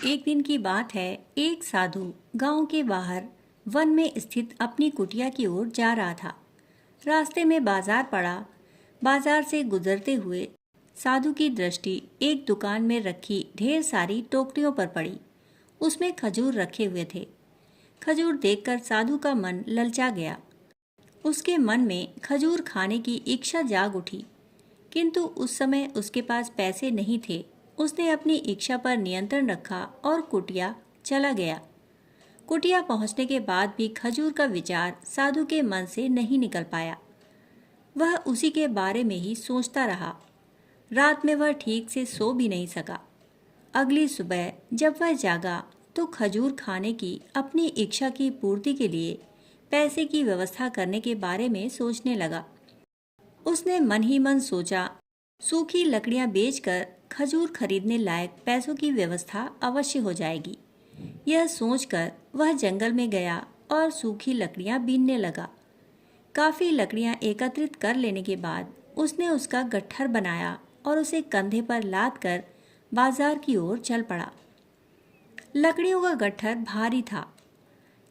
एक दिन की बात है। एक साधु गांव के बाहर वन में स्थित अपनी कुटिया की ओर जा रहा था। रास्ते में बाजार पड़ा। बाजार से गुजरते हुए साधु की दृष्टि एक दुकान में रखी ढेर सारी टोकरियों पर पड़ी। उसमें खजूर रखे हुए थे। खजूर देखकर साधु का मन ललचा गया। उसके मन में खजूर खाने की इच्छा जाग उठी, किंतु उस समय उसके पास पैसे नहीं थे। उसने अपनी इच्छा पर नियंत्रण रखा और कुटिया चला गया। कुटिया पहुंचने के बाद भी खजूर का विचार साधु के मन से नहीं निकल पाया। वह उसी के बारे में ही सोचता रहा। रात में वह ठीक से सो भी नहीं सका। अगली सुबह जब वह जागा तो खजूर खाने की अपनी इच्छा की पूर्ति के लिए पैसे की व्यवस्था करने के बारे में सोचने लगा। उसने मन ही मन सोचा, सूखी लकड़ियां बेचकर खजूर खरीदने लायक पैसों की व्यवस्था अवश्य हो जाएगी। यह सोचकर वह जंगल में गया और सूखी लकड़ियां बीनने लगा। काफी लकड़ियां एकत्रित कर लेने के बाद उसने उसका गट्ठर बनाया और उसे कंधे पर लाद कर बाजार की ओर चल पड़ा। लकड़ियों का गट्ठर भारी था,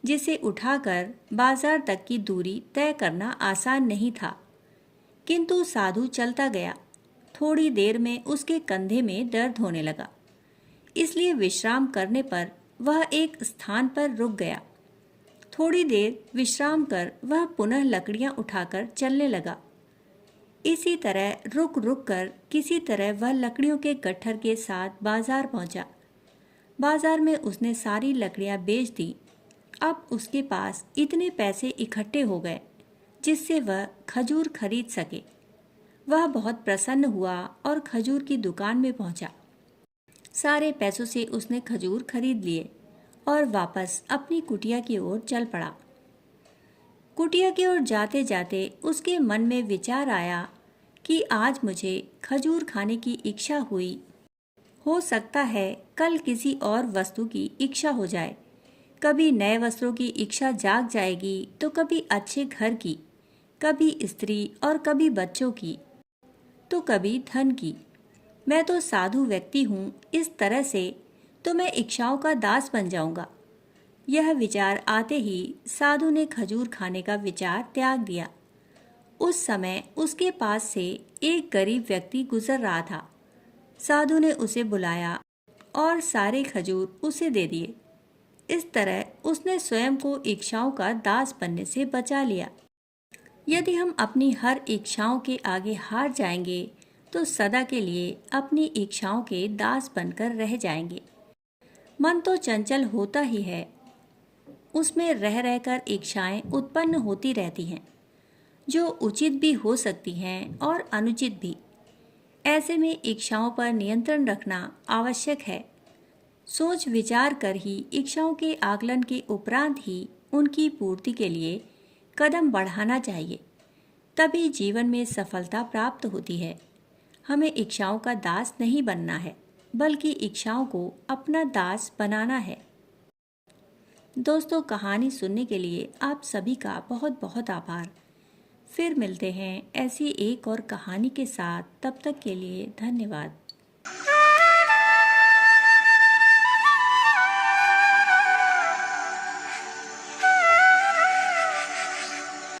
जिसे उठाकर बाजार तक की दूरी तय करना आसान नहीं था, किंतु साधु चलता गया। थोड़ी देर में उसके कंधे में दर्द होने लगा, इसलिए विश्राम करने पर वह एक स्थान पर रुक गया। थोड़ी देर विश्राम कर वह पुनः लकड़ियां उठाकर चलने लगा। इसी तरह रुक रुक कर किसी तरह वह लकड़ियों के गट्ठर के साथ बाजार पहुंचा। बाजार में उसने सारी लकड़ियां बेच दी। अब उसके पास इतने पैसे इकट्ठे हो गए जिससे वह खजूर खरीद सके। वह बहुत प्रसन्न हुआ और खजूर की दुकान में पहुंचा। सारे पैसों से उसने खजूर खरीद लिए और वापस अपनी कुटिया की ओर चल पड़ा। कुटिया की ओर जाते जाते उसके मन में विचार आया कि आज मुझे खजूर खाने की इच्छा हुई। हो सकता है कल किसी और वस्तु की इच्छा हो जाए। कभी नए वस्त्रों की इच्छा जाग जाएगी तो कभी अच्छे घर की, कभी स्त्री और कभी बच्चों की, तो कभी धन की। मैं तो साधु व्यक्ति हूँ, इस तरह से तो मैं इच्छाओं का दास बन जाऊंगा। यह विचार आते ही साधु ने खजूर खाने का विचार त्याग दिया। उस समय उसके पास से एक गरीब व्यक्ति गुजर रहा था। साधु ने उसे बुलाया और सारे खजूर उसे दे दिए। इस तरह उसने स्वयं को इच्छाओं का दास बनने से बचा लिया। यदि हम अपनी हर इच्छाओं के आगे हार जाएंगे तो सदा के लिए अपनी इच्छाओं के दास बनकर रह जाएंगे। मन तो चंचल होता ही है, उसमें रह रहकर इच्छाएं उत्पन्न होती रहती हैं, जो उचित भी हो सकती हैं और अनुचित भी। ऐसे में इच्छाओं पर नियंत्रण रखना आवश्यक है। सोच विचार कर ही इच्छाओं के आकलन के उपरांत ही उनकी पूर्ति के लिए कदम बढ़ाना चाहिए, तभी जीवन में सफलता प्राप्त होती है। हमें इच्छाओं का दास नहीं बनना है, बल्कि इच्छाओं को अपना दास बनाना है। दोस्तों, कहानी सुनने के लिए आप सभी का बहुत बहुत आभार। फिर मिलते हैं ऐसी एक और कहानी के साथ। तब तक के लिए धन्यवाद।